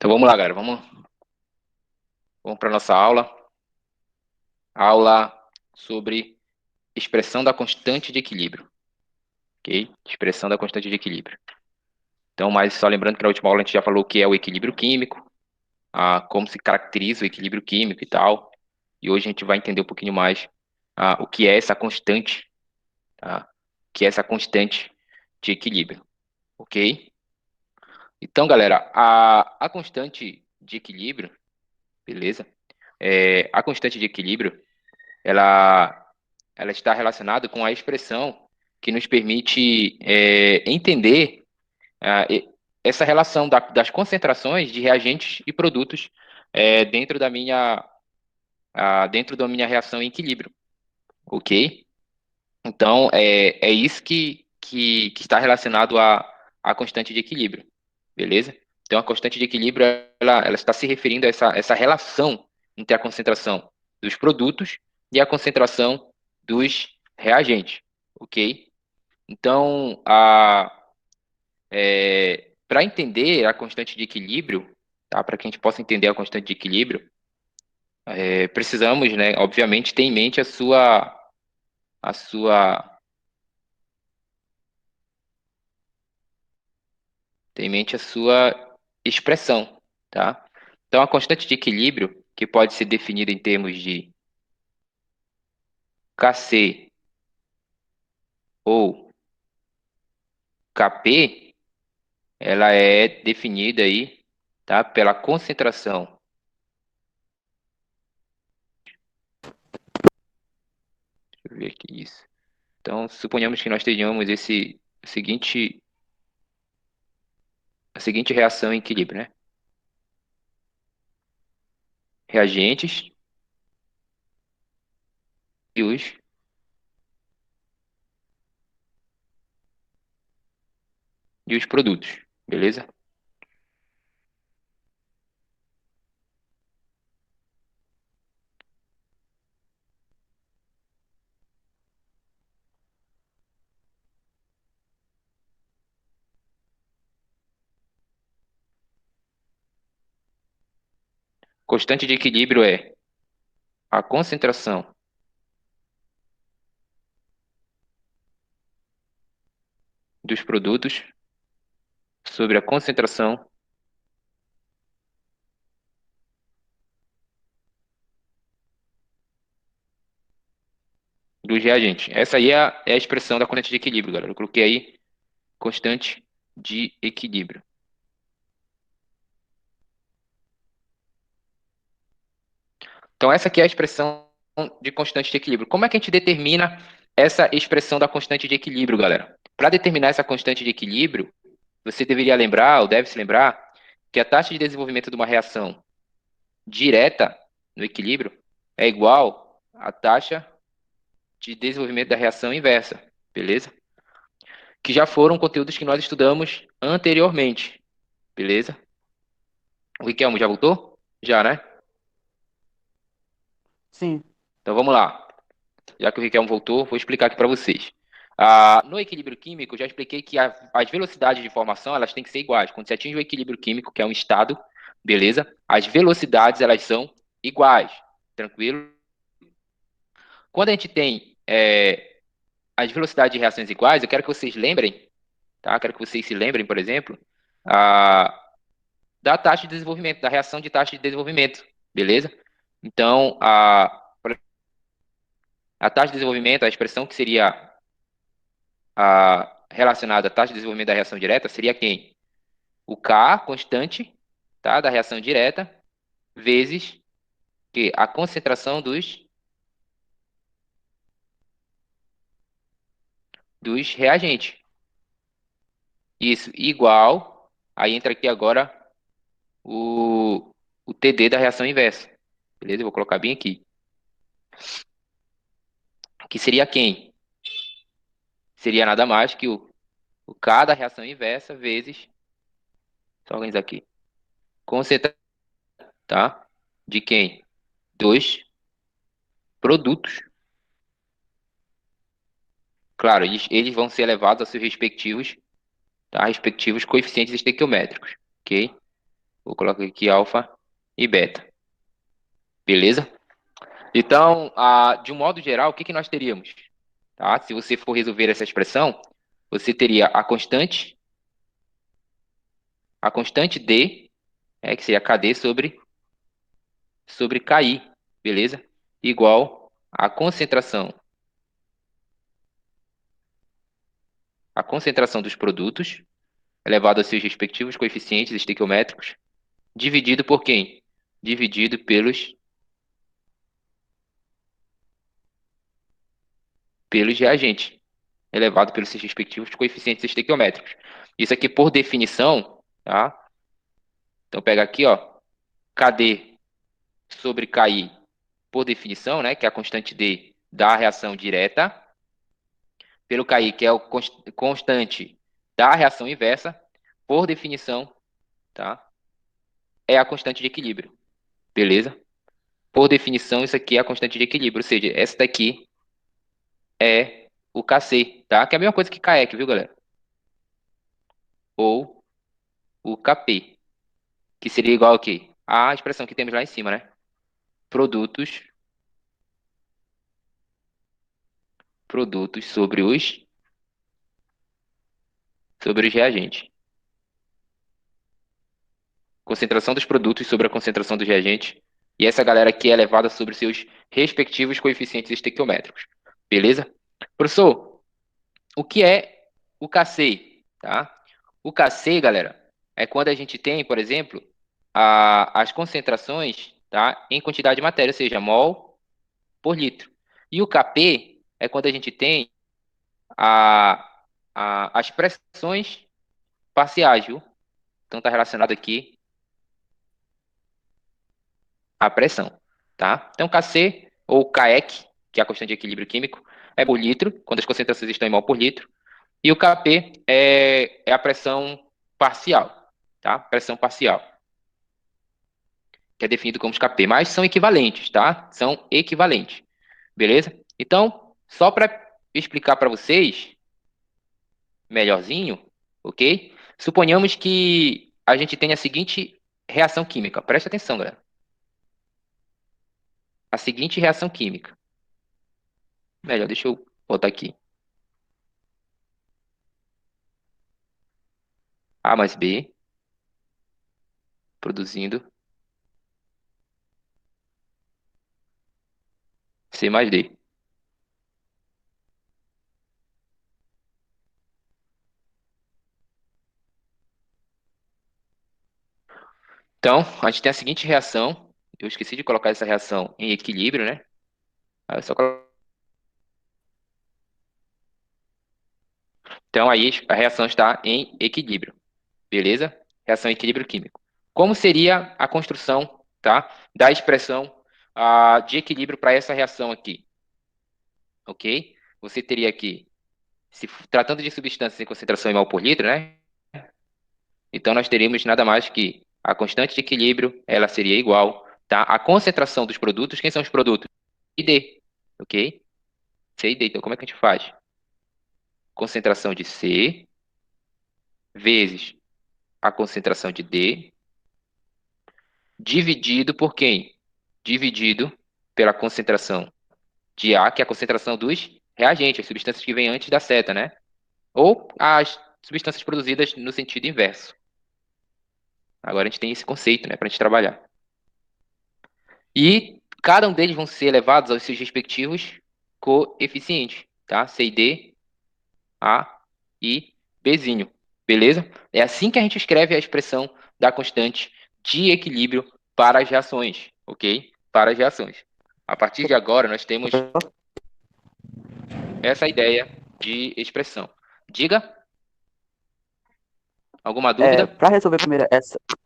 Então vamos lá, galera. Vamos para nossa aula. Aula sobre expressão da constante de equilíbrio. Ok? Expressão da constante de equilíbrio. Então, mas só lembrando que na última aula a gente já falou o que é o equilíbrio químico, como se caracteriza o equilíbrio químico e tal. E hoje a gente vai entender um pouquinho mais o que é essa constante, tá? O que é essa constante de equilíbrio. Ok? Então, galera, a constante de equilíbrio, beleza? A constante de equilíbrio, ela ela está relacionada com a expressão que nos permite entender essa relação das concentrações de reagentes e produtos dentro dentro da minha reação em equilíbrio, ok? Então, é isso que está relacionado à constante de equilíbrio, beleza? Então, a constante de equilíbrio, ela está se referindo a essa relação entre a concentração dos produtos e a concentração dos reagentes, ok? Então, para entender a constante de equilíbrio, tá? Para que a gente possa entender a constante de equilíbrio, precisamos, né, obviamente, ter em mente a sua, ter em mente a sua expressão, tá? Então, a constante de equilíbrio, que pode ser definida em termos de Kc ou Kp, ela é definida aí, tá? Pela concentração. Deixa eu ver aqui isso. Então, suponhamos que nós tenhamos a seguinte reação em equilíbrio, né? Reagentes e os produtos, beleza? Constante de equilíbrio é a concentração dos produtos sobre a concentração dos reagentes. Essa aí é a expressão da constante de equilíbrio, galera. Eu coloquei aí constante de equilíbrio. Então, essa aqui é a expressão de constante de equilíbrio. Como é que a gente determina essa expressão da constante de equilíbrio, galera? Para determinar essa constante de equilíbrio, você deveria lembrar, ou deve se lembrar, que a taxa de desenvolvimento de uma reação direta no equilíbrio é igual à taxa de desenvolvimento da reação inversa, beleza? Que já foram conteúdos que nós estudamos anteriormente, beleza? O Riquelmo já voltou? Já, né? Sim. Então vamos lá. Já que o Riquelmo voltou, vou explicar aqui para vocês. No equilíbrio químico, eu já expliquei que as velocidades de formação elas têm que ser iguais. Quando você atinge o equilíbrio químico, que é um estado, beleza? As velocidades elas são iguais, tranquilo? Quando a gente tem as velocidades de reações iguais, eu quero que vocês lembrem, tá? Quero que vocês se lembrem, por exemplo, a, da taxa de desenvolvimento, da reação de taxa de desenvolvimento, beleza? Então, a taxa de desenvolvimento, a expressão que seria relacionada à taxa de desenvolvimento da reação direta seria quem? O K, constante, tá? Da reação direta, vezes que a concentração dos reagentes. Isso, igual, aí entra aqui agora o TD da reação inversa. Beleza? Eu vou colocar bem aqui. Que seria quem? Seria nada mais que o K da reação inversa vezes, só organizar aqui, concentração, tá? De quem? Dos produtos. Claro, eles vão ser elevados a seus respectivos, tá? Respectivos coeficientes estequiométricos, ok? Vou colocar aqui alfa e beta. Beleza? Então, de um modo geral, o que que nós teríamos? Tá? Se você for resolver essa expressão, você teria a constante D, que seria KD sobre KI, beleza? Igual a concentração dos produtos elevado a seus respectivos coeficientes estequiométricos, dividido por quem? Dividido pelos reagentes, elevado pelos seus respectivos coeficientes estequiométricos. Isso aqui por definição, tá? Então pega aqui, ó, KD sobre KI por definição, né, que é a constante D da reação direta, pelo KI, que é o constante da reação inversa, por definição, tá? É a constante de equilíbrio, beleza? Por definição, isso aqui é a constante de equilíbrio, ou seja, essa daqui é o Kc, tá? Que é a mesma coisa que Kec, viu, galera? Ou o Kp, que seria igual ao quê? A expressão que temos lá em cima, né? Produtos, produtos sobre os reagentes. Concentração dos produtos sobre a concentração dos reagentes. E essa galera aqui é elevada sobre seus respectivos coeficientes estequiométricos. Beleza? Professor, o que é o Kc, tá? O Kc, galera, é quando a gente tem, por exemplo, as concentrações, tá, em quantidade de matéria, ou seja, mol por litro. E o Kp é quando a gente tem a, as pressões parciais, viu? Então está relacionado aqui à pressão, tá? Então Kc ou Kaec, que é a constante de equilíbrio químico, é por litro, quando as concentrações estão em mol por litro. E o Kp é a pressão parcial, tá? Pressão parcial, que é definido como os Kp, mas são equivalentes, tá? São equivalentes, beleza? Então, só para explicar para vocês melhorzinho, ok? Suponhamos que a gente tenha a seguinte reação química. Preste atenção, galera. A seguinte reação química. Melhor, deixa eu botar aqui. A mais B produzindo C mais D. Então, a gente tem a seguinte reação. Eu esqueci de colocar essa reação em equilíbrio, né? Então, aí a reação está em equilíbrio. Beleza? Reação em equilíbrio químico. Como seria a construção, tá, da expressão de equilíbrio para essa reação aqui? Ok? Você teria aqui, se tratando de substâncias em concentração em mol por litro, né? Então, nós teríamos nada mais que a constante de equilíbrio, ela seria igual, tá? A concentração dos produtos, quem são os produtos? I D, ok? C e D. Então, como é que a gente faz? Concentração de C vezes a concentração de D, dividido por quem? Dividido pela concentração de A, que é a concentração dos reagentes, as substâncias que vêm antes da seta, né? Ou as substâncias produzidas no sentido inverso. Agora a gente tem esse conceito, né, para a gente trabalhar. E cada um deles vão ser elevados aos seus respectivos coeficientes, tá? C e D, A e Bzinho, beleza? É assim que a gente escreve a expressão da constante de equilíbrio para as reações, ok? Para as reações. A partir de agora, nós temos essa ideia de expressão. Diga, alguma dúvida? Para resolver primeiro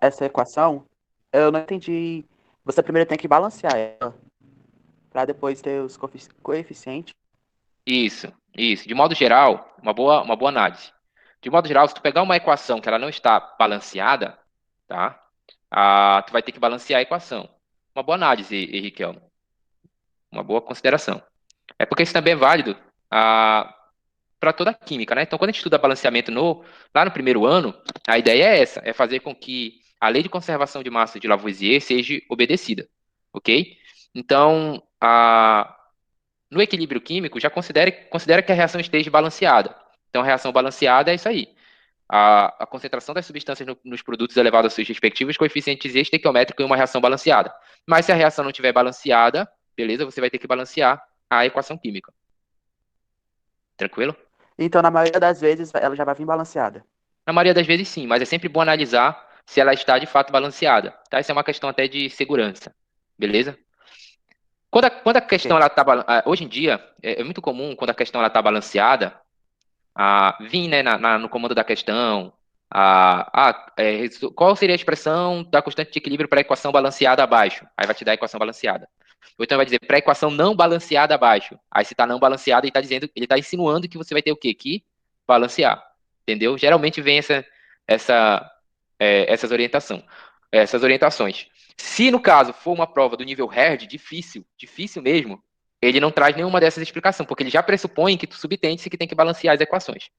essa equação, eu não entendi. Você primeiro tem que balancear ela, para depois ter os coeficientes. Isso. De modo geral, uma boa análise. De modo geral, se tu pegar uma equação que ela não está balanceada, tá? Tu vai ter que balancear a equação. Uma boa análise, Henrique, uma boa consideração. É porque isso também é válido para toda a química, né? Então, quando a gente estuda balanceamento lá no primeiro ano, a ideia é essa, é fazer com que a lei de conservação de massa de Lavoisier seja obedecida, ok? Então, no equilíbrio químico, já considera que a reação esteja balanceada. Então, a reação balanceada é isso aí. A concentração das substâncias nos produtos elevada aos seus respectivos coeficientes estequiométricos em uma reação balanceada. Mas se a reação não estiver balanceada, beleza, você vai ter que balancear a equação química. Tranquilo? Então, na maioria das vezes, ela já vai vir balanceada. Na maioria das vezes, sim, mas é sempre bom analisar se ela está de fato balanceada. Tá? Isso é uma questão até de segurança. Beleza? Quando a questão Ok. ela tá, hoje em dia é muito comum quando a questão ela está balanceada, vir, né, no comando da questão, qual seria a expressão da constante de equilíbrio para a equação balanceada abaixo? Aí vai te dar a equação balanceada. Ou então vai dizer para a equação não balanceada abaixo. Aí se está não balanceada, ele está insinuando que você vai ter o quê? Que balancear. Entendeu? Geralmente vem essa, essas orientações. Se no caso for uma prova do nível hard, difícil, difícil mesmo, ele não traz nenhuma dessas explicações, porque ele já pressupõe que tu subtende-se que tem que balancear as equações.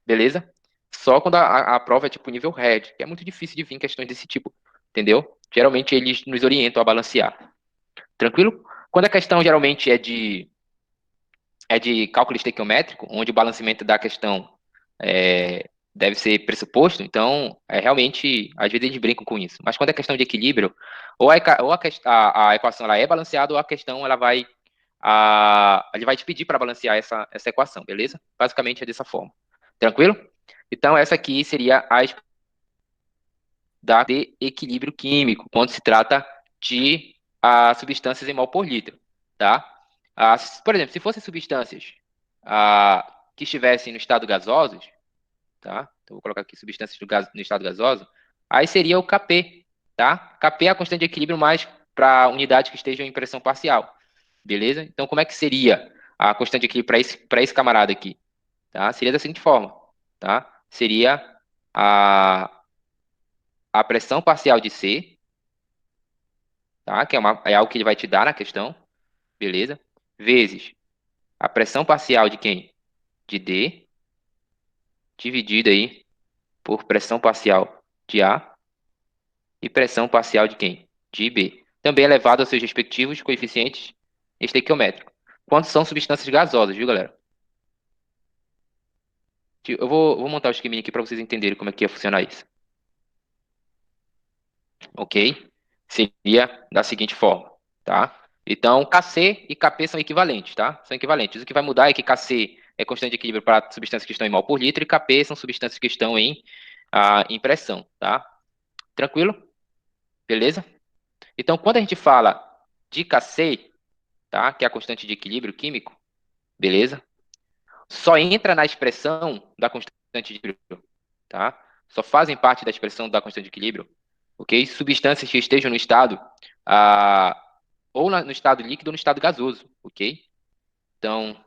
Beleza? Só quando a prova é tipo nível hard, que é muito difícil de vir questões desse tipo. Entendeu? Geralmente eles nos orientam a balancear. Tranquilo? Quando a questão geralmente é de cálculo estequiométrico, onde o balanceamento da questão deve ser pressuposto, então, realmente, às vezes eles brincam com isso. Mas quando é questão de equilíbrio, ou a equação ela é balanceada, ou a questão ela vai, ele vai te pedir para balancear essa equação, beleza? Basicamente é dessa forma. Tranquilo? Então, essa aqui seria a de equilíbrio químico, quando se trata de substâncias em mol por litro, tá? Por exemplo, se fossem substâncias que estivessem no estado gasosos, tá? Então, vou colocar aqui substâncias no estado gasoso, aí seria o Kp, tá? Kp é a constante de equilíbrio mais para unidades que estejam em pressão parcial, beleza? Então, como é que seria a constante de equilíbrio para esse camarada aqui? Tá? Seria da seguinte forma, tá? Seria a, a pressão parcial de C, tá? Que é algo que ele vai te dar na questão, beleza? Vezes a pressão parcial de quem? De D, dividida aí por pressão parcial de A e pressão parcial de quem? De B. Também elevado aos seus respectivos coeficientes estequiométricos. Quando são substâncias gasosas, viu, galera? Eu vou montar o esqueminha aqui para vocês entenderem como é que ia funcionar isso. Ok? Seria da seguinte forma, tá? Então, Kc e Kp são equivalentes, tá? São equivalentes. O que vai mudar é que Kc é constante de equilíbrio para substâncias que estão em mol por litro e Kp são substâncias que estão em pressão, tá? Tranquilo? Beleza? Então, quando a gente fala de Kc, tá? Que é a constante de equilíbrio químico, beleza? Só entra na expressão da constante de equilíbrio, tá? Só fazem parte da expressão da constante de equilíbrio, ok? Substâncias que estejam no estado, ah, ou no estado líquido ou no estado gasoso, ok? Então,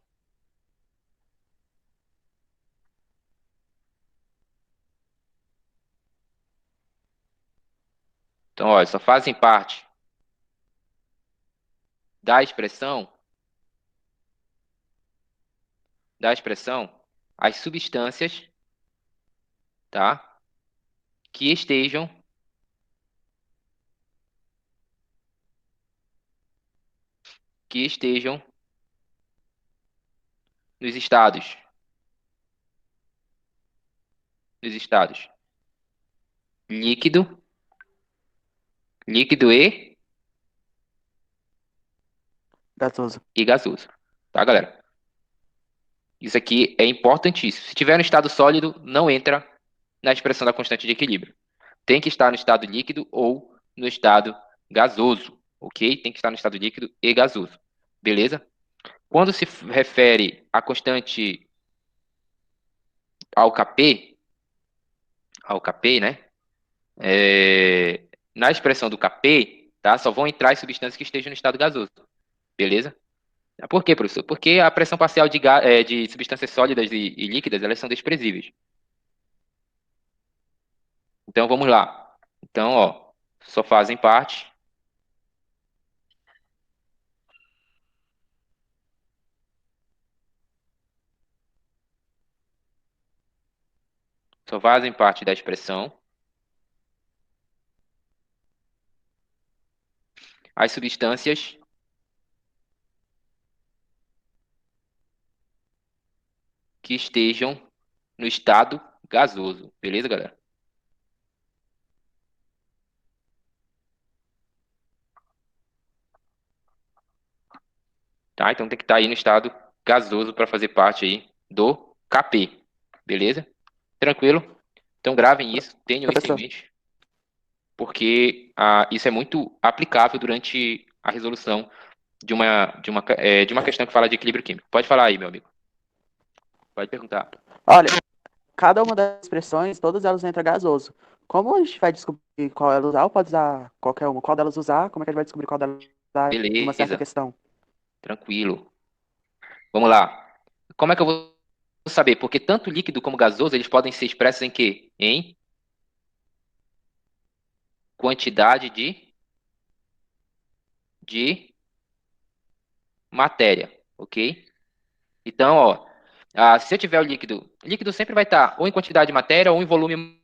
ó, só fazem parte da expressão, as substâncias, tá? Que estejam, que estejam nos estados, líquido, líquido Gasoso. e gasoso, tá, galera? Isso aqui é importantíssimo. Se tiver no estado sólido, não entra na expressão da constante de equilíbrio. Tem que estar no estado líquido ou no estado gasoso, ok? Tem que estar no estado líquido e gasoso, beleza? Quando se refere à constante ao Kp, né? Na expressão do Kp, tá? Só vão entrar as substâncias que estejam no estado gasoso, beleza? Por quê, professor? Porque a pressão parcial de substâncias sólidas e líquidas, elas são desprezíveis. Então, vamos lá. Então, ó, só fazem parte, da expressão as substâncias que estejam no estado gasoso. Beleza, galera? Tá? Então tem que estar aí no estado gasoso para fazer parte aí do KP. Beleza? Tranquilo? Então gravem isso, tenham isso em Professor, mente, porque isso é muito aplicável durante a resolução de uma questão que fala de equilíbrio químico. Pode falar aí, meu amigo. Pode perguntar. olha, cada uma das expressões, todas elas entram gasoso. Como a gente vai descobrir qual ela usar, ou pode usar qualquer uma? Qual delas usar? Como é que a gente vai descobrir qual delas usar em uma certa Beleza, questão? tranquilo. Vamos lá. Como é que eu vou saber? Porque tanto líquido como gasoso, eles podem ser expressos em quê? Em quantidade de matéria, ok? Então, ó, se eu tiver o líquido sempre vai estar ou em quantidade de matéria ou em volume,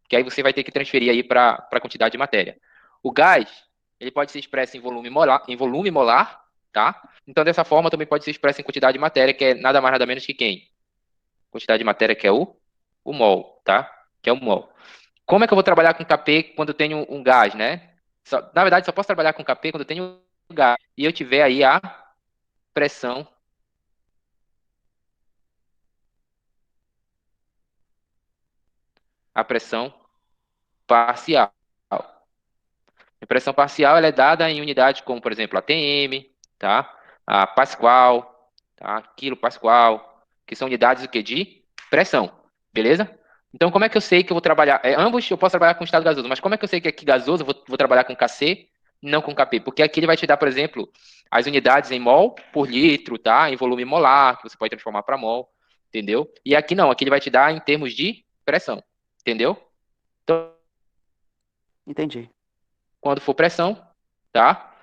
que aí você vai ter que transferir aí para a quantidade de matéria. O gás, ele pode ser expresso em volume molar, tá? Então, dessa forma, também pode ser expresso em quantidade de matéria, que é nada mais nada menos que quem? Quantidade de matéria que é o mol, tá? Que é o mol. Como é que eu vou trabalhar com Kp quando eu tenho um gás, né? Na verdade, só posso trabalhar com Kp quando eu tenho um gás e eu tiver aí pressão, a pressão parcial. A pressão parcial ela é dada em unidades como, por exemplo, ATM, tá? A Pascal, tá? Quilo Pascal, que são unidades do que de pressão, beleza? Então, como é que eu sei que eu vou trabalhar? Ambos eu posso trabalhar com estado gasoso, mas como é que eu sei que aqui gasoso eu vou trabalhar com Kc, não com Kp? Porque aqui ele vai te dar, por exemplo, as unidades em mol por litro, tá? Em volume molar, que você pode transformar para mol, entendeu? E aqui não, aqui ele vai te dar em termos de pressão, entendeu? Então, Entendi. quando for pressão, tá?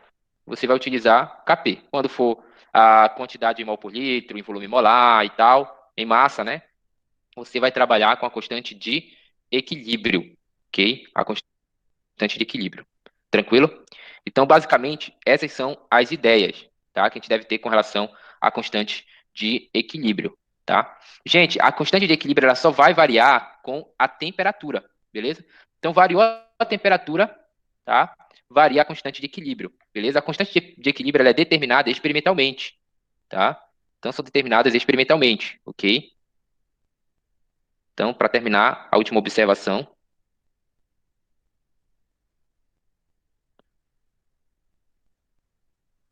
Você vai utilizar Kp. Quando for a quantidade de mol por litro, em volume molar e tal, em massa, né? Você vai trabalhar com a constante de equilíbrio, ok? A constante de equilíbrio. Tranquilo? Então, basicamente, essas são as ideias, tá? Que a gente deve ter com relação à constante de equilíbrio, tá? Gente, a constante de equilíbrio ela só vai variar com a temperatura, beleza? Então, variou a temperatura, tá? Varia a constante de equilíbrio, beleza? A constante de equilíbrio ela é determinada experimentalmente, tá? Então, são determinadas experimentalmente, ok? Então, para terminar, a última observação.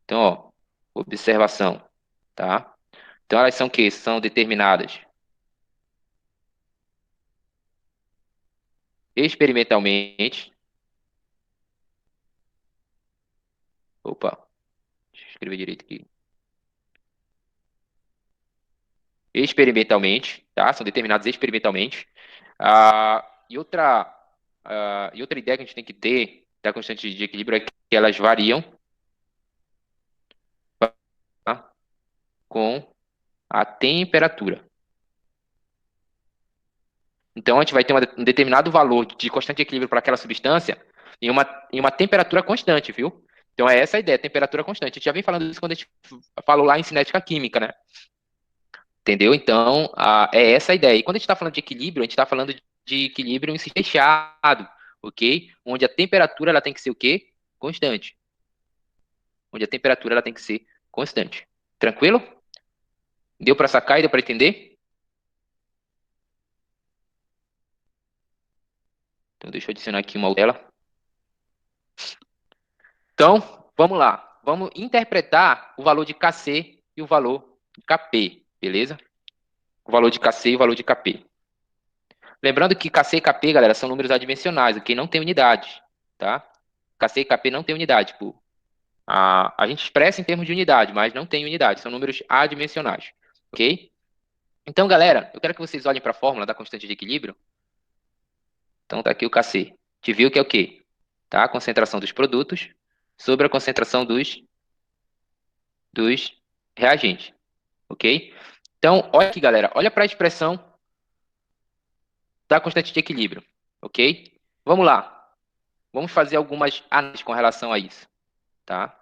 Então, ó, observação, tá? Então, elas são o quê? São determinadas experimentalmente. Opa, deixa eu escrever direito aqui. Experimentalmente, tá? São determinadas experimentalmente. E outra ideia que a gente tem que ter da constante de equilíbrio é que elas variam, tá? Com a temperatura. Então, a gente vai ter um determinado valor de constante de equilíbrio para aquela substância em uma temperatura constante, viu? Então, é essa a ideia, temperatura constante. A gente já vem falando isso quando a gente falou lá em cinética química, né? Entendeu? Então, é essa a ideia. E quando a gente está falando de equilíbrio, a gente está falando de equilíbrio em sistema fechado, ok? Onde a temperatura ela tem que ser o quê? Constante. Onde a temperatura ela tem que ser constante. Tranquilo? Deu para sacar e deu para entender? Então, deixa eu adicionar aqui uma tela. Então, vamos lá. Vamos interpretar o valor de Kc e o valor de Kp, beleza? O valor de Kc e o valor de Kp. Lembrando que Kc e Kp, galera, são números adimensionais, ok? Não tem unidade, tá? Kc e Kp não tem unidade, tipo, a gente expressa em termos de unidade, mas não tem unidade, são números adimensionais, ok? Então, galera, eu quero que vocês olhem para a fórmula da constante de equilíbrio. Então, tá aqui o Kc. Te viu que é o quê? Tá? A concentração dos produtos sobre a concentração dos reagentes, ok? Então, olha aqui, galera, olha para a expressão da constante de equilíbrio, ok? Vamos lá. Vamos fazer algumas análises com relação a isso, tá?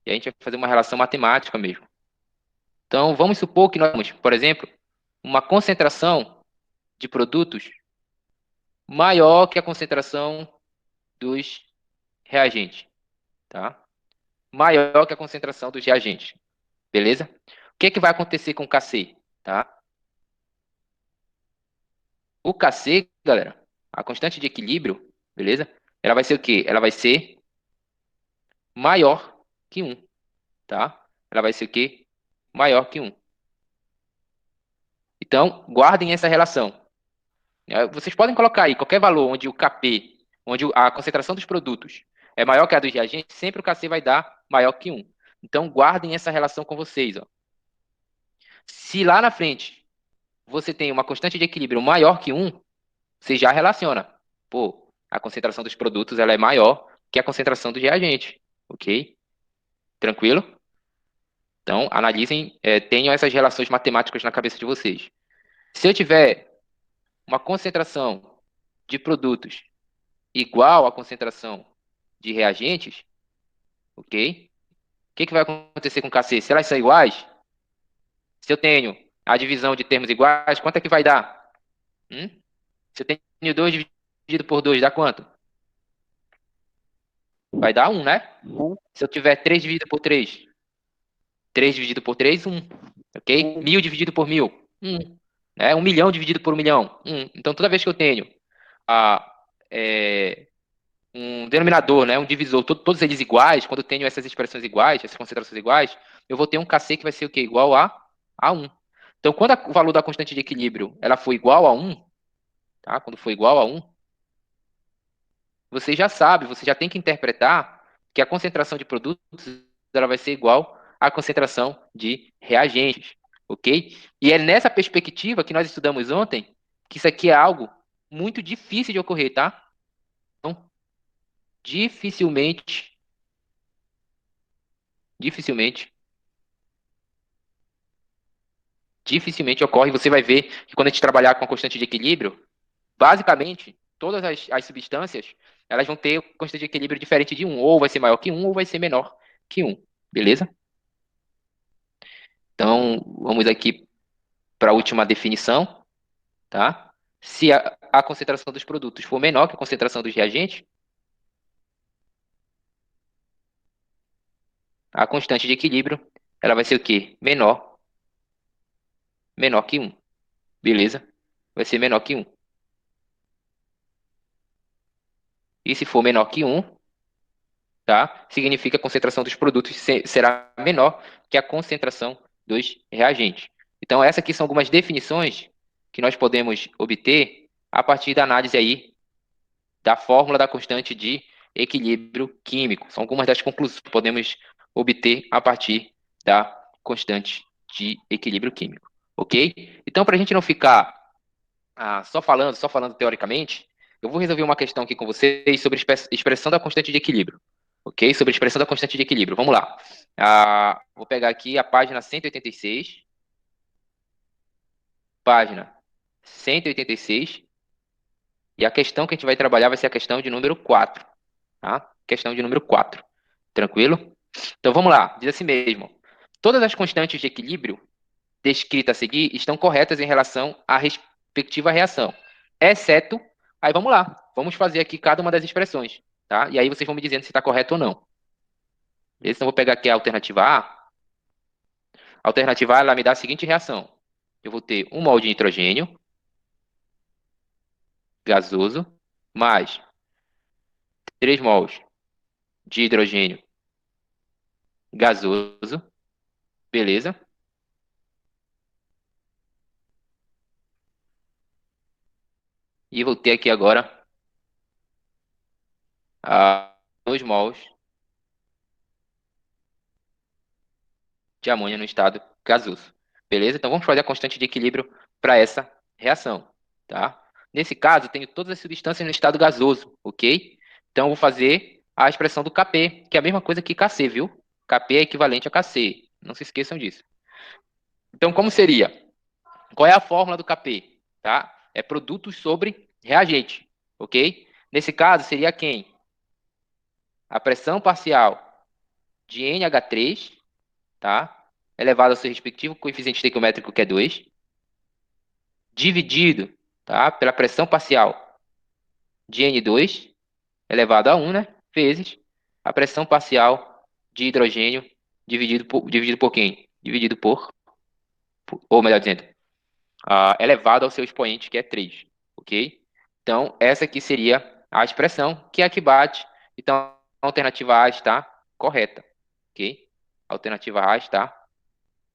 E a gente vai fazer uma relação matemática mesmo. Então, vamos supor que nós temos, por exemplo, uma concentração de produtos maior que a concentração dos reagentes, tá? Maior que a concentração dos reagentes, beleza? O que é que vai acontecer com o Kc, tá? O Kc, galera, a constante de equilíbrio, beleza? Ela vai ser o quê? Ela vai ser maior que 1, tá? Ela vai ser o quê? Maior que 1. Então, guardem essa relação. Vocês podem colocar aí qualquer valor onde o Kp, onde a concentração dos produtos é maior que a dos reagentes, sempre o Kc vai dar maior que 1. Então, guardem essa relação com vocês, ó. Se lá na frente você tem uma constante de equilíbrio maior que 1, você já relaciona. Pô, a concentração dos produtos ela é maior que a concentração dos reagentes, ok? Tranquilo? Então, analisem, tenham essas relações matemáticas na cabeça de vocês. Se eu tiver uma concentração de produtos igual à concentração de reagentes, ok? O que vai acontecer com o Kc? Se elas são iguais, se eu tenho a divisão de termos iguais, quanto é que vai dar? Se eu tenho 2 dividido por 2, dá quanto? Vai dar 1, né? 1, Se eu tiver 3 dividido por 3, 3 dividido por 3, 1. Ok? 1, 1000 dividido por 1000, 1. 1 milhão dividido por 1 milhão, 1. Então, toda vez que eu tenho a, um denominador, né, um divisor, todos eles iguais, quando eu tenho essas expressões iguais, essas concentrações iguais, eu vou ter um Kc que vai ser o quê? Igual a 1. Então, quando o valor da constante de equilíbrio ela for igual a 1, tá? Quando for igual a 1, você já sabe, você já tem que interpretar que a concentração de produtos ela vai ser igual à concentração de reagentes, ok? E é nessa perspectiva que nós estudamos ontem que isso aqui é algo muito difícil de ocorrer, tá? Então, dificilmente, dificilmente, dificilmente ocorre. Você vai ver que quando a gente trabalhar com a constante de equilíbrio, basicamente, todas as substâncias elas vão ter constante de equilíbrio diferente de 1, ou vai ser maior que 1, ou vai ser menor que 1, beleza? Então, vamos aqui para a última definição, tá? Se a concentração dos produtos for menor que a concentração dos reagentes, a constante de equilíbrio, ela vai ser o quê? Menor que 1, beleza? Vai ser menor que 1. E se for menor que 1, tá? Significa que a concentração dos produtos será menor que a concentração dos reagentes. Então, essas aqui são algumas definições que nós podemos obter a partir da análise aí da fórmula da constante de equilíbrio químico. São algumas das conclusões que podemos obter a partir da constante de equilíbrio químico, ok? Então, para a gente não ficar só falando teoricamente, eu vou resolver uma questão aqui com vocês sobre expressão da constante de equilíbrio, ok? Sobre expressão da constante de equilíbrio. Vamos lá. Vou pegar aqui a página 186, página 186, e a questão que a gente vai trabalhar vai ser a questão de número 4, tá? Questão de número 4. Tranquilo? Então vamos lá, diz assim mesmo. Todas as constantes de equilíbrio descritas a seguir estão corretas em relação à respectiva reação, exceto. Aí vamos lá, vamos fazer aqui cada uma das expressões, tá? E aí vocês vão me dizendo se está correto ou não. Beleza? Então eu vou pegar aqui a alternativa A. A alternativa A ela me dá a seguinte reação: eu vou ter 1 mol de nitrogênio gasoso mais 3 mols de hidrogênio gasoso, beleza? E vou ter aqui agora 2 mols de amônia no estado gasoso. Beleza? Então vamos fazer a constante de equilíbrio para essa reação, tá? Nesse caso, eu tenho todas as substâncias no estado gasoso, ok? Então eu vou fazer a expressão do Kp, que é a mesma coisa que Kc, viu? Kp é equivalente a Kc. Não se esqueçam disso. Então, como seria? Qual é a fórmula do Kp? Tá? É produtos sobre reagente, ok? Nesse caso, seria quem? A pressão parcial de NH3, tá? Elevado ao seu respectivo coeficiente estequiométrico, que é 2, dividido, tá? Pela pressão parcial de N2, elevado a 1, né? Vezes a pressão parcial de hidrogênio dividido por quem? Dividido ou melhor dizendo, elevado ao seu expoente, que é 3, ok? Então, essa aqui seria a expressão, que é a que bate. Então, a alternativa A está correta, ok? A alternativa A está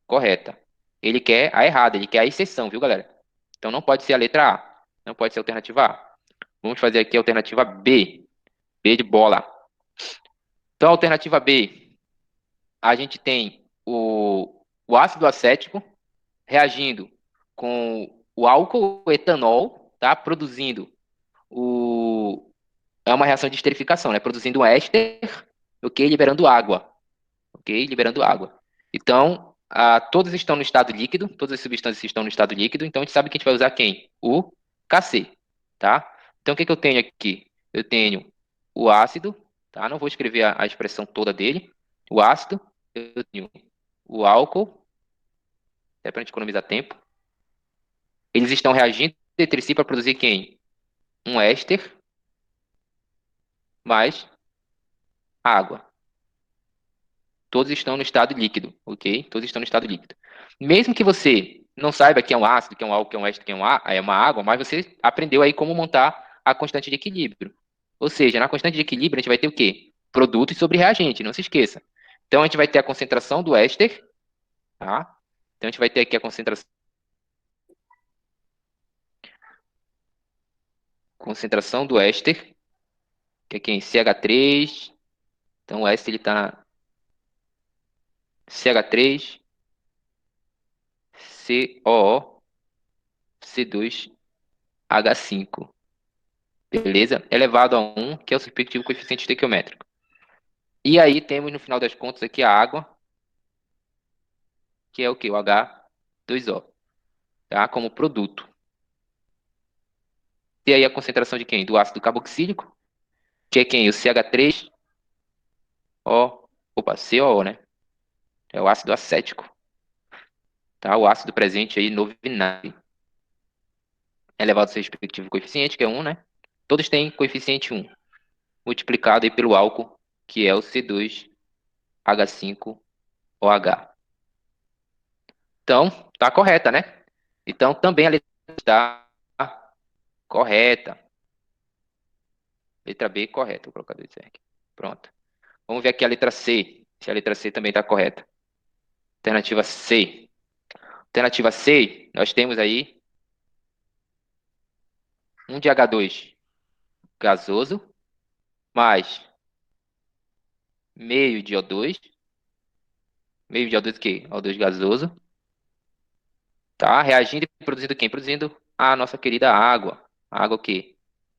correta. Ele quer a errada, ele quer a exceção, viu, galera? Então, não pode ser a letra A, não pode ser a alternativa A. Vamos fazer aqui a alternativa B, B de bola. Então, a alternativa B, a gente tem o ácido acético reagindo com o álcool o etanol, tá? Produzindo o... É uma reação de esterificação, né? Produzindo um éster, ok? Liberando água, ok? Liberando água. Então, todos estão no estado líquido, todas as substâncias estão no estado líquido, então a gente sabe que a gente vai usar quem? O Kc, tá? Então, o que que eu tenho aqui? Eu tenho o ácido, tá? Não vou escrever a expressão toda dele. O ácido, eu tenho o álcool, até para a gente economizar tempo. Eles estão reagindo entre si para produzir quem? Um éster mais água. Todos estão no estado líquido, ok? Todos estão no estado líquido. Mesmo que você não saiba que é um ácido, que é um álcool, que é um éster, que é uma água, mas você aprendeu aí como montar a constante de equilíbrio. Ou seja, na constante de equilíbrio a gente vai ter o quê? Produtos sobre reagente, não se esqueça. Então a gente vai ter a concentração do éster, tá? Então a gente vai ter aqui a concentração do éster, que é quem? CH3. Então o éster ele está CH3, COO, C2H5. Beleza? Elevado a 1, que é o respectivo coeficiente estequiométrico. E aí temos, no final das contas, aqui a água, que é o que? O H2O, tá? Como produto. E aí a concentração de quem? Do ácido carboxílico, que é quem? O CH3O, opa, COO, né? É o ácido acético, tá? O ácido presente aí no vinagre. Elevado ao seu respectivo coeficiente, que é 1, né? Todos têm coeficiente 1, multiplicado aí pelo álcool, que é o C2H5OH. Então, tá correta, né? Então, também a letra está correta. Letra B, correta. Vou colocar 2 aqui. Pronto. Vamos ver aqui a letra C. Se a letra C também está correta. Alternativa C. Alternativa C, nós temos aí um de H2 gasoso, mais meio de O2. Meio de O2 o quê? O2 gasoso. Tá? Reagindo e produzindo quem? Produzindo a nossa querida água. Água o quê?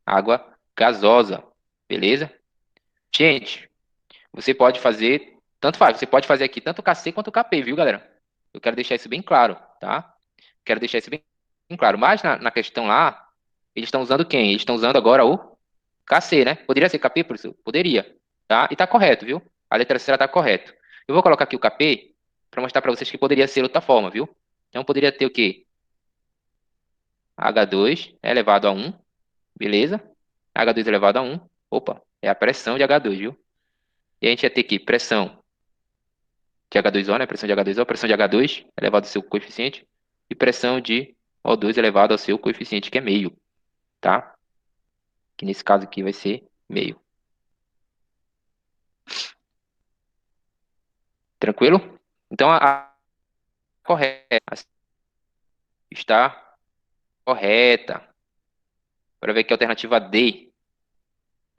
Água gasosa. Beleza? Gente, você pode fazer, tanto faz, você pode fazer aqui tanto o KC quanto o KP, viu, galera? Eu quero deixar isso bem claro, tá? Quero deixar isso bem claro. Mas na questão lá, eles estão usando quem? Eles estão usando agora o KC, né? Poderia ser KP, professor? Poderia, tá? E tá correto, viu? A letra C tá correto. Eu vou colocar aqui o KP para mostrar para vocês que poderia ser outra forma, viu? Então poderia ter o quê? H2 elevado a 1, beleza? H2 elevado a 1, opa, é a pressão de H2, viu? E a gente ia ter aqui pressão de H2O, né? Pressão de H2O, pressão de H2 elevado ao seu coeficiente e pressão de O2 elevado ao seu coeficiente, que é meio, tá? Que nesse caso aqui vai ser meio. Tranquilo? Então a correta está correta. Para ver aqui a alternativa D.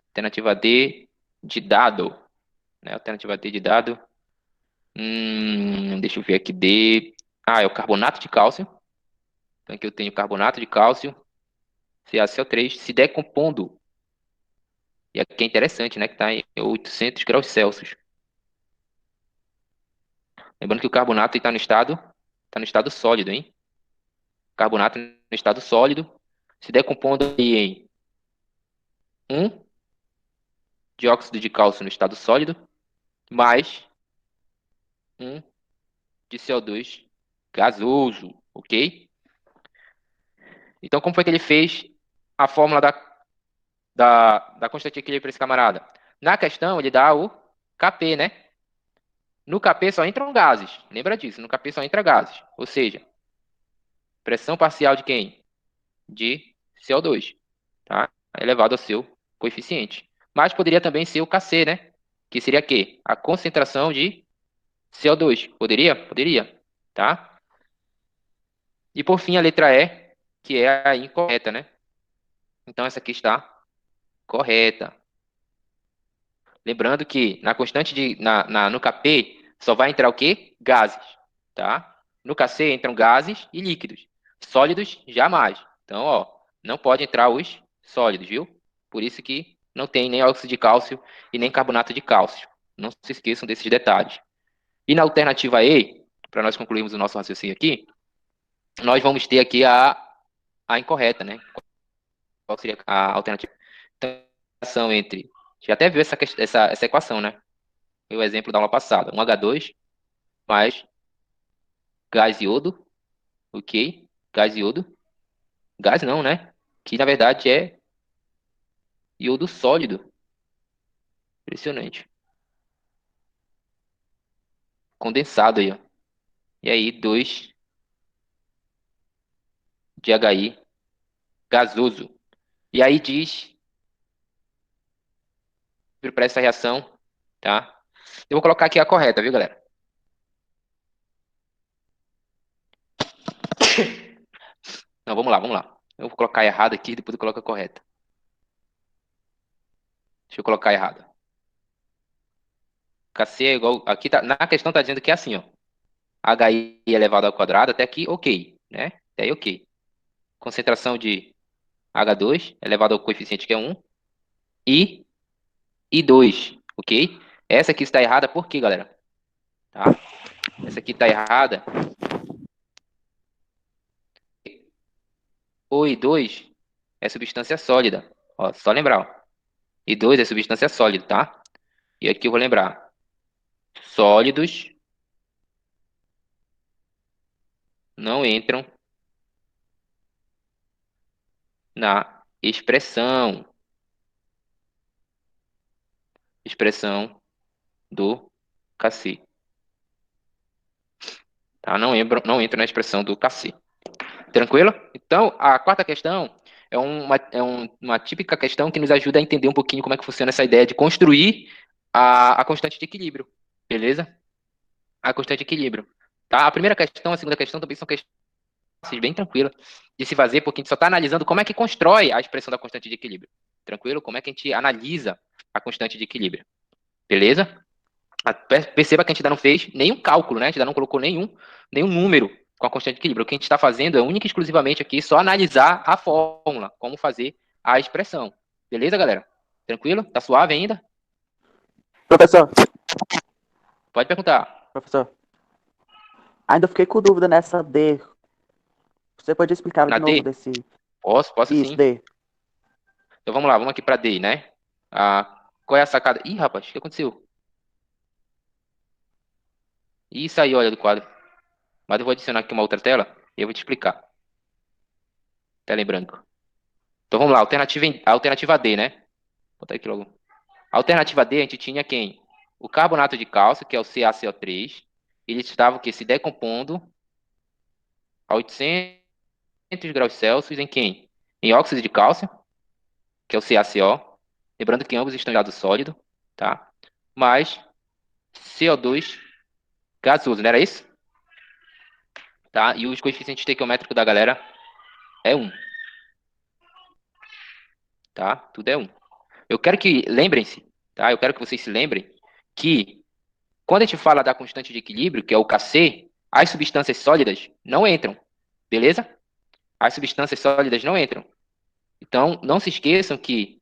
Alternativa D de dado, né? Alternativa D de dado. Deixa eu ver aqui D. É o carbonato de cálcio. Então aqui eu tenho carbonato de cálcio, CaCO3, se decompondo. E aqui é interessante, né? Que está em 800 graus Celsius. Lembrando que o carbonato está no estado sólido, hein? Carbonato no estado sólido, se decompondo aí em 1 dióxido de cálcio no estado sólido, mais 1 de CO2 gasoso, ok? Então, como foi que ele fez a fórmula da constante de equilíbrio para esse camarada? Na questão, ele dá o Kp, né? No Kp só entram gases. Lembra disso, no Kp só entra gases. Ou seja, pressão parcial de quem? De CO2, tá? Elevado ao seu coeficiente. Mas poderia também ser o Kc, né? Que seria o quê? A concentração de CO2. Poderia? Poderia, tá? E por fim, a letra E, que é a incorreta, né? Então essa aqui está correta. Lembrando que na constante no Kp só vai entrar o quê? Gases, tá? No Kc entram gases e líquidos. Sólidos, jamais. Então, ó, não pode entrar os sólidos, viu? Por isso que não tem nem óxido de cálcio e nem carbonato de cálcio. Não se esqueçam desses detalhes. E na alternativa E, para nós concluirmos o nosso raciocínio aqui, nós vamos ter aqui a incorreta, né? Qual seria a alternativa? Então, a relação entre... Já até viu essa equação, né? Foi o exemplo da aula passada. Um H2 mais gás iodo, ok? Gás iodo. Gás não, né? Que na verdade é iodo sólido. Impressionante. Condensado aí, ó. E aí, 2 de HI gasoso. E aí diz para essa reação, tá? Eu vou colocar aqui a correta, viu, galera? Não, vamos lá, vamos lá. Eu vou colocar errado aqui, depois eu coloco a correta. Deixa eu colocar errado. Kc é igual... Aqui tá, na questão tá dizendo que é assim, ó. HI elevado ao quadrado, até aqui, ok, né? Até aí, ok. Concentração de H2 elevado ao coeficiente que é 1 e I2, ok? Essa aqui está errada por quê, galera? Tá? Essa aqui está errada. O I2 é substância sólida. Ó, só lembrar, ó. I2 é substância sólida, tá? E aqui eu vou lembrar. Sólidos não entram na expressão do Kc. Tá? Não entra na expressão do Kc. Tranquilo? Então, a quarta questão uma típica questão que nos ajuda a entender um pouquinho como é que funciona essa ideia de construir a constante de equilíbrio. Beleza? A constante de equilíbrio. Tá? A primeira questão, a segunda questão também são questões bem tranquilas de se fazer, porque a gente só está analisando como é que constrói a expressão da constante de equilíbrio. Tranquilo? Como é que a gente analisa a constante de equilíbrio. Beleza? Perceba que a gente ainda não fez nenhum cálculo, né? A gente ainda não colocou nenhum número com a constante de equilíbrio. O que a gente está fazendo é única e exclusivamente aqui só analisar a fórmula, como fazer a expressão. Beleza, galera? Tranquilo? Tá suave ainda? Professor, Pode perguntar. professor, ainda fiquei com dúvida nessa D. Você pode explicar Na de novo D? desse... Posso Isso, sim. D. Então vamos lá, vamos aqui para D, né? Qual é a sacada? Ih, rapaz, o que aconteceu? Ih, saiu, olha, do quadro. Mas eu vou adicionar aqui uma outra tela e eu vou te explicar. Tela em branco. Então vamos lá, alternativa D, né? Vou botar aqui logo. A alternativa D, a gente tinha quem? O carbonato de cálcio, que é o CaCO3. Ele estava o quê? Se decompondo a 800 graus Celsius em quem? Em óxido de cálcio, que é o CaCO. Lembrando que ambos estão em estado sólido, tá? Mais CO2 gasoso, não era isso? Tá? E os coeficientes estequiométricos da galera é 1, tá? Tudo é 1. Eu quero que lembrem-se, tá? Eu quero que vocês se lembrem que quando a gente fala da constante de equilíbrio, que é o Kc, as substâncias sólidas não entram, beleza? As substâncias sólidas não entram. Então, não se esqueçam que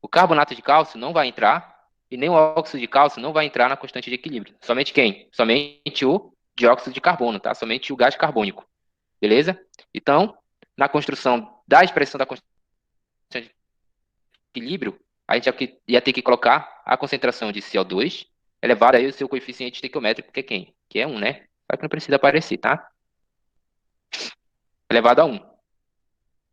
o carbonato de cálcio não vai entrar e nem o óxido de cálcio não vai entrar na constante de equilíbrio. Somente quem? Somente o dióxido de carbono, tá? Somente o gás carbônico, beleza? Então, na construção da expressão da constante de equilíbrio, a gente ia ter que colocar a concentração de CO2 elevado aí o seu coeficiente estequiométrico, que é quem? Que é 1, né? Só que não precisa aparecer, tá? Elevado a 1. O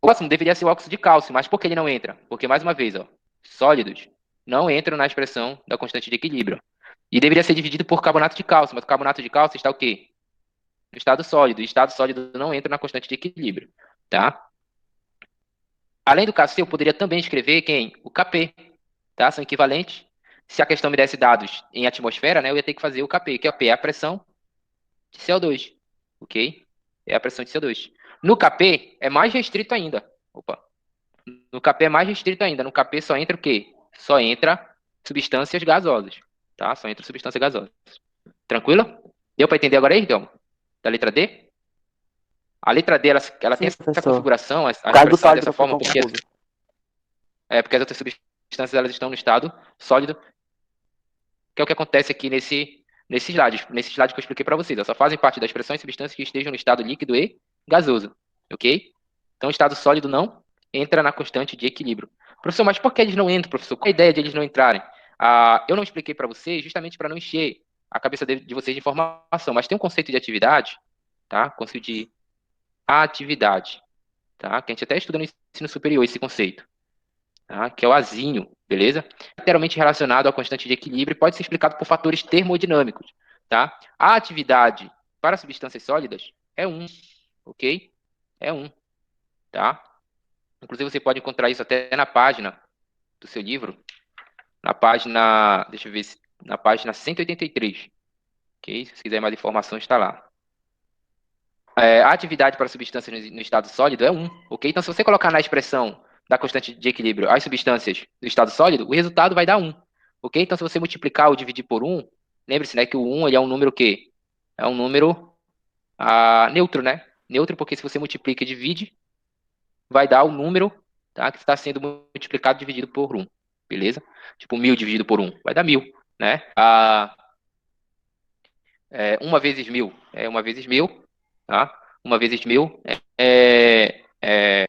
próximo deveria ser o óxido de cálcio, mas por que ele não entra? Porque, mais uma vez, ó, sólidos não entram na expressão da constante de equilíbrio. E deveria ser dividido por carbonato de cálcio, mas o carbonato de cálcio está o quê? No estado sólido. E estado sólido não entra na constante de equilíbrio, tá? Além do KC, eu poderia também escrever quem? O Kp, tá? São equivalentes. Se a questão me desse dados em atmosfera, né, eu ia ter que fazer o Kp, que é a pressão de CO2, ok? É a pressão de CO2. No Kp é mais restrito ainda. Opa. No Kp é mais restrito ainda. No Kp só entra o quê? Só entra substâncias gasosas, tá? Só entra substâncias gasosas. Tranquilo? Deu para entender agora aí, Riquelme? Da letra D? A letra D, ela tem Sim, essa professor. configuração, a Por causa do expressão é sólido dessa eu fiquei forma, porque, confuso. porque as outras substâncias elas estão no estado sólido, que é o que acontece aqui nesse slide que eu expliquei para vocês. Elas só fazem parte das expressões e substâncias que estejam no estado líquido e gasoso, ok? Então, o estado sólido não entra na constante de equilíbrio. Professor, mas por que eles não entram, professor? Qual é a ideia de eles não entrarem? Eu não expliquei para vocês justamente para não encher a cabeça de vocês de informação, mas tem um conceito de atividade, tá? Conceito de atividade, tá? Que a gente até estuda no ensino superior esse conceito, tá? Que é o azinho, beleza? Literalmente relacionado à constante de equilíbrio e pode ser explicado por fatores termodinâmicos, tá? A atividade para substâncias sólidas é 1, ok? É 1, tá? Inclusive você pode encontrar isso até na página do seu livro, na página, deixa eu ver, na página 183, ok? Se você quiser mais informação, está lá. A atividade para substâncias no estado sólido é 1, ok? Então, se você colocar na expressão da constante de equilíbrio as substâncias do estado sólido, o resultado vai dar 1, ok? Então, se você multiplicar ou dividir por 1, lembre-se, né, que o 1 ele é um número que é um número neutro, né? Neutro porque se você multiplica e divide, vai dar o número, tá, que está sendo multiplicado e dividido por 1, beleza? Tipo, 1.000 dividido por 1, vai dar 1.000, né? 1 vezes 1.000 é 1 vezes 1.000, tá? 1 vezes 1.000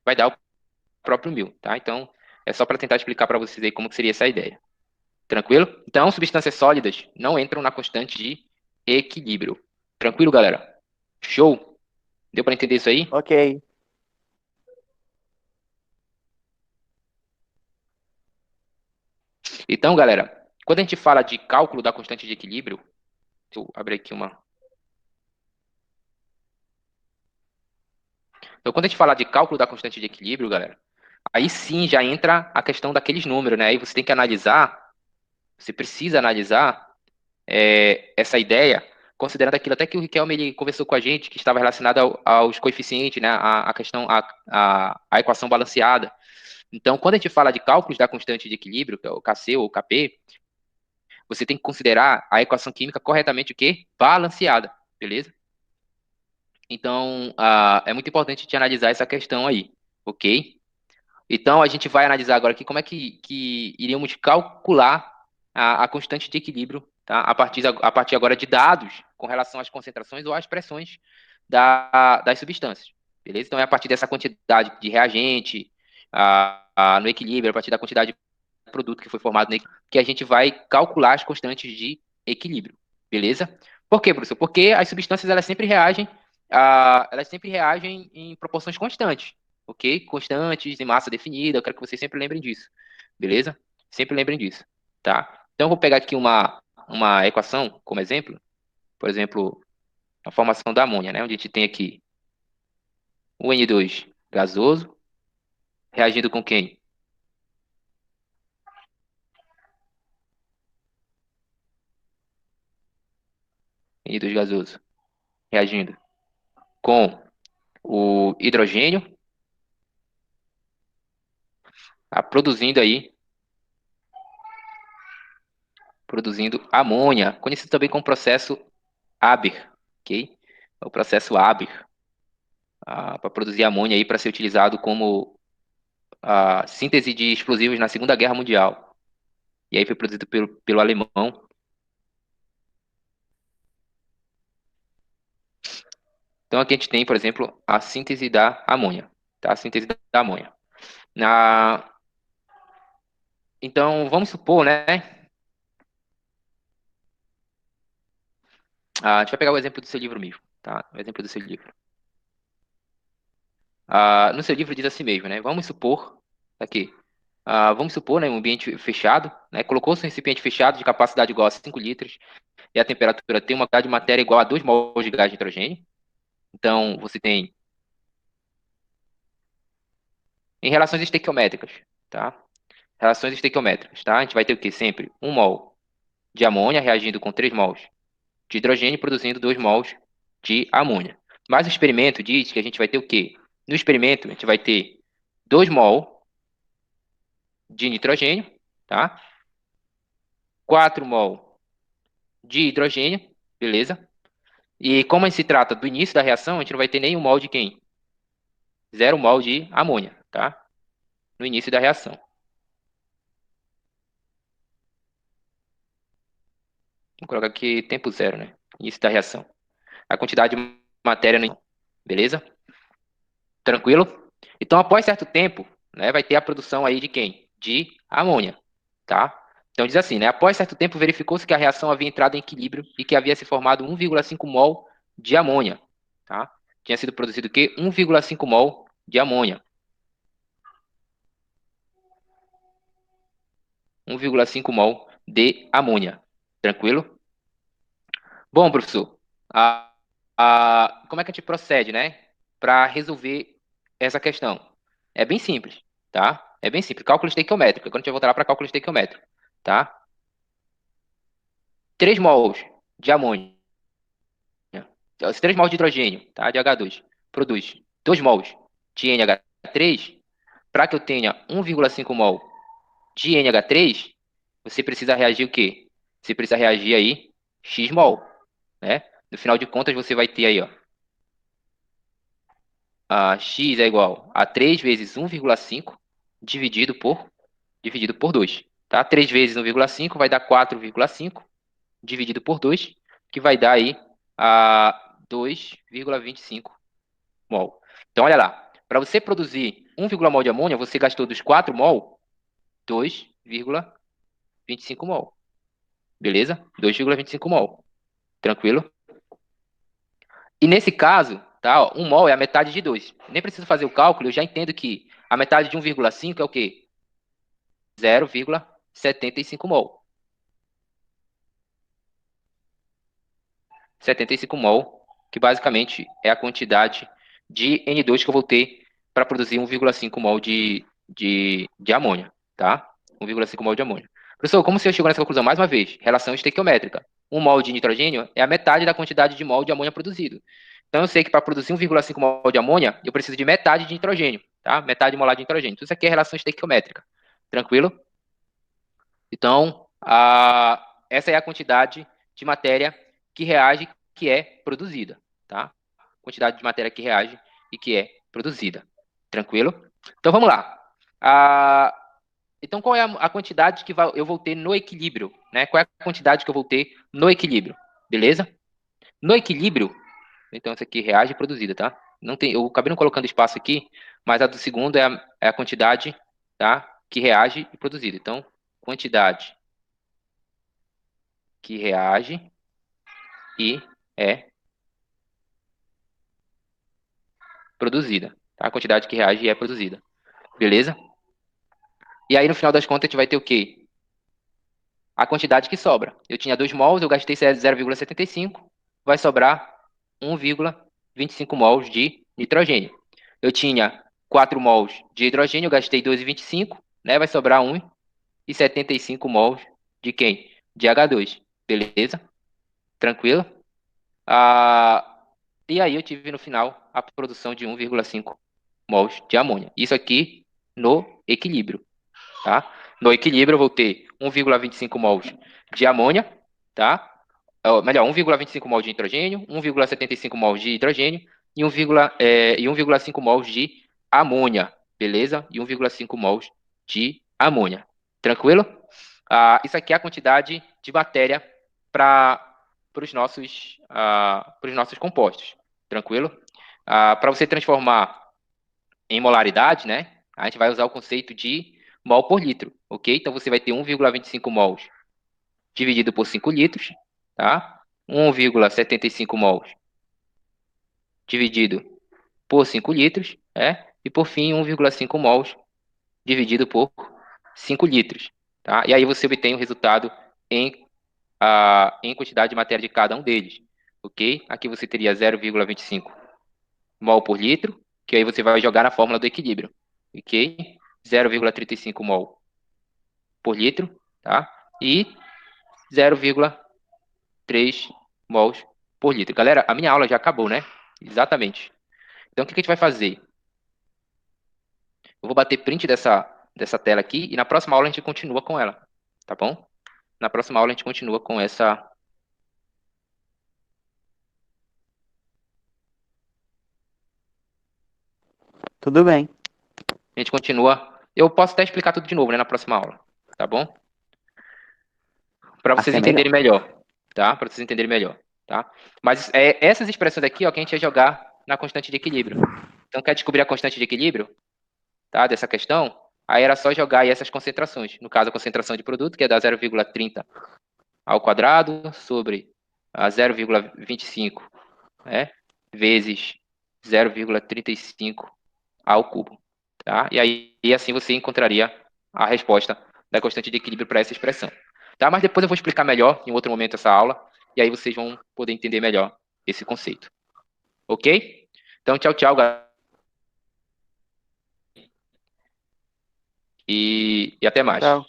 vai dar o próprio 1.000, tá? Então, é só para tentar explicar para vocês aí como que seria essa ideia. Tranquilo? Então, substâncias sólidas não entram na constante de equilíbrio. Tranquilo, galera? Show? Deu para entender isso aí? Ok. Então, galera, quando a gente fala de cálculo da constante de equilíbrio, deixa eu abrir aqui uma. Então, quando a gente fala de cálculo da constante de equilíbrio, galera, aí sim já entra a questão daqueles números, né? Aí você tem que analisar, você precisa analisar essa ideia, considerando aquilo até que o Riquelme ele conversou com a gente, que estava relacionado aos coeficientes, né? A questão, a equação balanceada. Então, quando a gente fala de cálculos da constante de equilíbrio, que é o Kc ou o Kp, você tem que considerar a equação química corretamente o quê? Balanceada, beleza? Então, é muito importante te analisar essa questão aí, ok? Então, a gente vai analisar agora aqui como é que iríamos calcular a constante de equilíbrio, tá? A partir agora de dados com relação às concentrações ou às pressões das substâncias, beleza? Então, é a partir dessa quantidade de reagente no equilíbrio, a partir da quantidade de produto que foi formado no equilíbrio, que a gente vai calcular as constantes de equilíbrio, beleza? Por quê, professor? Porque as substâncias elas sempre reagem em proporções constantes, ok? Constantes em massa definida, eu quero que vocês sempre lembrem disso, beleza? Sempre lembrem disso, tá? Então, eu vou pegar aqui uma equação como exemplo, por exemplo, a formação da amônia, né? Onde a gente tem aqui o N2 gasoso, reagindo com quem? N2 gasoso, reagindo com o hidrogênio, produzindo amônia, conhecido também como processo Haber, ok? É o processo Haber, para produzir amônia aí para ser utilizado como a síntese de explosivos na Segunda Guerra Mundial. E aí foi produzido pelo alemão. Então aqui a gente tem, por exemplo, a síntese da amônia, tá? A síntese da amônia. Na, Então, vamos supor, né? A gente vai pegar o exemplo do seu livro mesmo, tá? O exemplo do seu livro. No seu livro diz assim mesmo, né? Vamos supor, aqui, vamos supor, né, um ambiente fechado, né? Colocou-se um recipiente fechado de capacidade igual a 5 litros e a temperatura tem uma quantidade de matéria igual a 2 mols de gás de nitrogênio. Então, você tem, em relações estequiométricas, tá? Relações estequiométricas, tá? A gente vai ter o quê? Sempre 1 mol de amônia reagindo com 3 mols de hidrogênio, produzindo 2 mols de amônia. Mas o experimento diz que a gente vai ter o quê? No experimento, a gente vai ter 2 mol de nitrogênio, tá? 4 mol de hidrogênio, beleza? E como se trata do início da reação, a gente não vai ter nenhum mol de quem? 0 mol de amônia, tá? No início da reação. Vou colocar aqui tempo zero, né? Início da reação. A quantidade de matéria no... Beleza? Tranquilo? Então, após certo tempo, né, vai ter a produção aí de quem? De amônia, tá? Então, diz assim, né? Após certo tempo, verificou-se que a reação havia entrado em equilíbrio e que havia se formado 1,5 mol de amônia, tá? Tinha sido produzido o quê? 1,5 mol de amônia. 1,5 mol de amônia. Tranquilo? Bom, professor, como é que a gente procede, né? Para resolver essa questão? É bem simples, tá? É bem simples. Cálculo estequiométrico. Quando a gente vai voltar lá para cálculo estequiométrico, tá? 3 mols de amônia, 3 mols de hidrogênio, tá? De H2, produz 2 mols de NH3. Para que eu tenha 1,5 mol de NH3, você precisa reagir o quê? Você precisa reagir aí X mol, né? No final de contas, você vai ter aí, ó, X é igual a 3 vezes 1,5 dividido por 2. Tá? 3 vezes 1,5 vai dar 4,5 dividido por 2, que vai dar aí a 2,25 mol. Então, olha lá. Para você produzir 1, mol de amônia, você gastou dos 4 mol, 2,25 mol. Beleza? 2,25 mol. Tranquilo? E nesse caso, tá, ó, 1 mol é a metade de 2. Nem preciso fazer o cálculo, eu já entendo que a metade de 1,5 é o quê? 0,75 mol. 75 mol, que basicamente é a quantidade de N2 que eu vou ter para produzir 1,5 mol de amônia, tá? 1,5 mol de amônia. Professor, como você chegou nessa conclusão? Mais uma vez, relação estequiométrica. 1 mol de nitrogênio é a metade da quantidade de mol de amônia produzido. Então, eu sei que para produzir 1,5 mol de amônia, eu preciso de metade de nitrogênio, tá? Metade molar de nitrogênio. Então, isso aqui é relação estequiométrica. Tranquilo? Então, essa é a quantidade de matéria que reage, que é produzida, tá? Quantidade de matéria que reage e que é produzida. Tranquilo? Então, vamos lá. Ah, então, qual é a quantidade que eu vou ter no equilíbrio? Né? Qual é a quantidade que eu vou ter no equilíbrio? Beleza? No equilíbrio, então, essa aqui reage e produzida, tá? Não tem, eu acabei não colocando espaço aqui, mas a do segundo é a quantidade, tá? Que reage e produzida. Então, quantidade que reage e é produzida. Tá? A quantidade que reage e é produzida. Beleza? E aí, no final das contas, a gente vai ter o quê? A quantidade que sobra. Eu tinha 2 mols, eu gastei 0,75, vai sobrar 1,25 mols de nitrogênio. Eu tinha 4 mols de hidrogênio, eu gastei 2,25, né? Vai sobrar 1,75 mols de quem? De H2. Beleza? Tranquilo? Ah, e aí eu tive no final a produção de 1,5 mols de amônia. Isso aqui no equilíbrio, tá? No equilíbrio eu vou ter 1,25 mols de amônia, tá? Melhor, 1,25 mols de nitrogênio, 1,75 mols de hidrogênio e 1,5 mols de amônia, beleza? E 1,5 mols de amônia. Tranquilo? Isso aqui é a quantidade de matéria para os nossos compostos. Tranquilo? Para você transformar em molaridade, né? A gente vai usar o conceito de mol por litro, ok? Então você vai ter 1,25 mols dividido por 5 litros, tá? 1,75 mols dividido por 5 litros, e por fim 1,5 mols dividido por 5 litros, tá? E aí você obtém o resultado em, em quantidade de matéria de cada um deles, ok? Aqui você teria 0,25 mol por litro, que aí você vai jogar na fórmula do equilíbrio, ok? 0,35 mol por litro, tá? E 0,3 mols por litro. Galera, a minha aula já acabou, né? Exatamente. Então, o que a gente vai fazer? Eu vou bater print dessa tela aqui e na próxima aula a gente continua com ela, tá bom? Na próxima aula a gente continua com essa. Tudo bem. A gente continua. Eu posso até explicar tudo de novo, né, na próxima aula, tá bom? Para vocês Assim é melhor. entenderem melhor, tá? Para vocês entenderem melhor, tá? Mas essas expressões aqui, ó, que a gente vai jogar na constante de equilíbrio. Então, quer descobrir a constante de equilíbrio, tá? Dessa questão? Aí era só jogar aí essas concentrações. No caso, a concentração de produto, que é da 0,30 ao quadrado sobre a 0,25, né? Vezes 0,35 ao cubo, tá? E aí e assim você encontraria a resposta da constante de equilíbrio para essa expressão, tá? Mas depois eu vou explicar melhor em outro momento essa aula e aí vocês vão poder entender melhor esse conceito, ok? Então, tchau, tchau, galera, e até mais. Tchau.